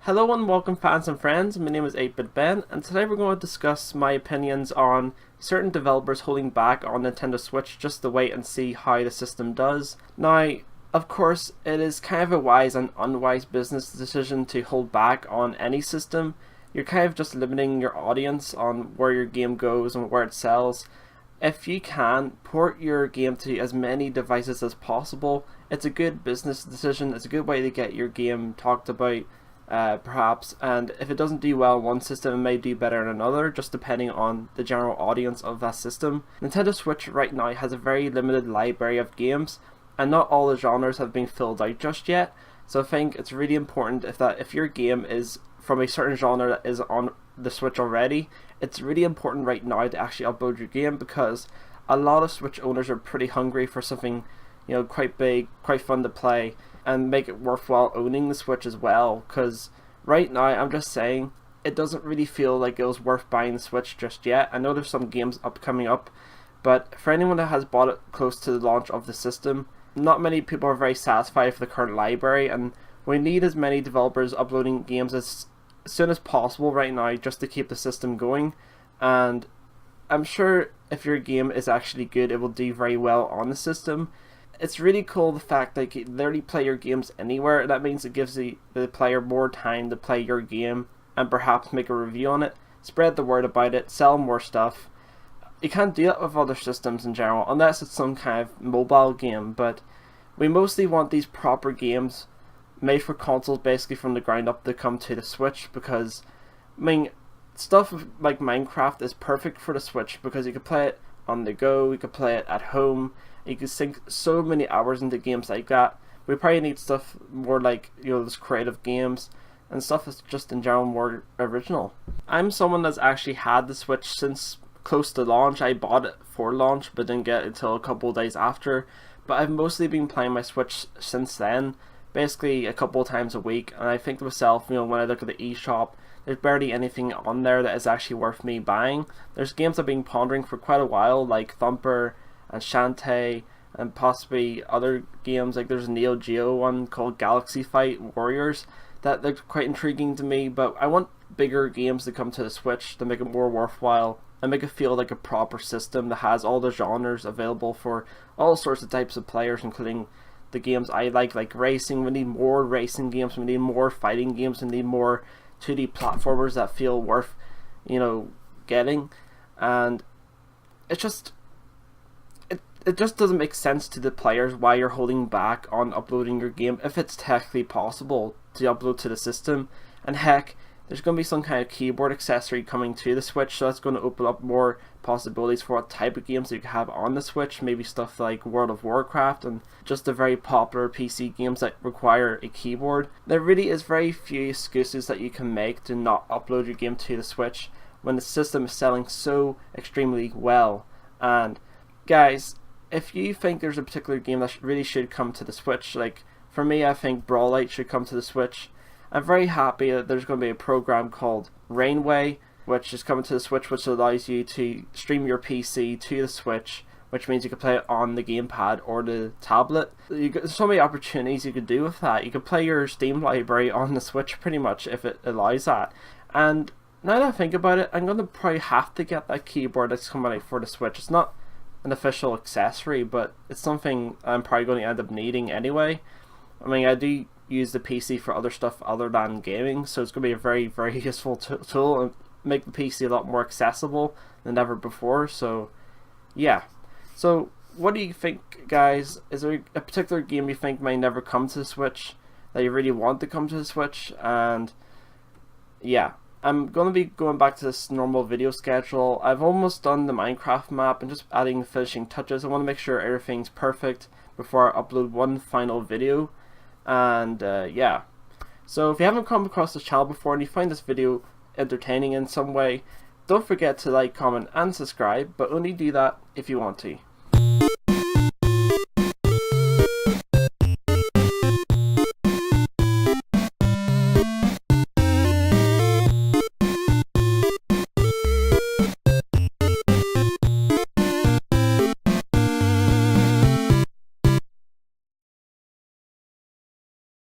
Hello and welcome fans and friends, my name is 8-Bit Ben and today we're going to discuss my opinions on certain developers holding back on Nintendo Switch just to wait and see how the system does. Now, of course, it is kind of a wise and unwise business decision to hold back on any system. You're kind of just limiting your audience on where your game goes and where it sells. If you can, port your game to as many devices as possible. It's a good business decision, it's a good way to get your game talked about. Perhaps, and if it doesn't do well in one system, it may do better in another, just depending on the general audience of that system. Nintendo Switch right now has a very limited library of games, and not all the genres have been filled out just yet. So I think it's really important if your game is from a certain genre that is on the Switch already, it's really important right now to actually upload your game, because a lot of Switch owners are pretty hungry for something, quite big, quite fun to play, and make it worthwhile owning the Switch as well. Because right now, I'm just saying, it doesn't really feel like it was worth buying the Switch just yet. I know there's some games coming up, but for anyone that has bought it close to the launch of the system, not many people are very satisfied with the current library, and we need as many developers uploading games as soon as possible right now just to keep the system going. And I'm sure if your game is actually good, it will do very well on the system. It's really cool the fact that you can literally play your games anywhere. That means it gives the player more time to play your game and perhaps make a review on it, spread the word about it, sell more stuff. You can't do that with other systems in general, unless it's some kind of mobile game, but we mostly want these proper games made for consoles basically from the ground up to come to the Switch, because, stuff like Minecraft is perfect for the Switch because you can play it on the go, you can play it at home, you can sink so many hours into games like that. We probably need stuff more like, those creative games and stuff that's just in general more original. I'm someone that's actually had the Switch since close to launch. I bought it for launch but didn't get it until a couple of days after. But I've mostly been playing my Switch since then, basically a couple of times a week. And I think to myself, when I look at the eShop, there's barely anything on there that is actually worth me buying. There's games I've been pondering for quite a while, like Thumper and Shantae, and possibly other games, like there's a Neo Geo one called Galaxy Fight Warriors that look quite intriguing to me. But I want bigger games to come to the Switch to make it more worthwhile and make it feel like a proper system that has all the genres available for all sorts of types of players, including the games I like racing. We need more racing games, we need more fighting games, we need more 2D platformers that feel worth, getting. And it's just, it just doesn't make sense to the players why you're holding back on uploading your game if it's technically possible to upload to the system. And heck, there's going to be some kind of keyboard accessory coming to the Switch, so that's going to open up more possibilities for what type of games you can have on the Switch. Maybe stuff like World of Warcraft and just the very popular PC games that require a keyboard. There really is very few excuses that you can make to not upload your game to the Switch when the system is selling so extremely well. And guys, if you think there's a particular game that really should come to the Switch, like for me, I think Brawlite should come to the Switch. I'm very happy that there's going to be a program called Rainway, which is coming to the Switch, which allows you to stream your PC to the Switch, which means you can play it on the gamepad or the tablet. There's so many opportunities you could do with that. You could play your Steam library on the Switch pretty much if it allows that. And now that I think about it, I'm going to probably have to get that keyboard that's coming out for the Switch. It's not an official accessory, but it's something I'm probably going to end up needing anyway. I do use the PC for other stuff other than gaming, so it's going to be a very, very useful tool and make the PC a lot more accessible than ever before. So yeah, so what do you think, guys? Is there a particular game you think may never come to the Switch that you really want to come to the Switch? And yeah, I'm going to be going back to this normal video schedule. I've almost done the Minecraft map and just adding the finishing touches. I want to make sure everything's perfect before I upload one final video. And yeah, so if you haven't come across this channel before and you find this video entertaining in some way, don't forget to like, comment and subscribe, but only do that if you want to.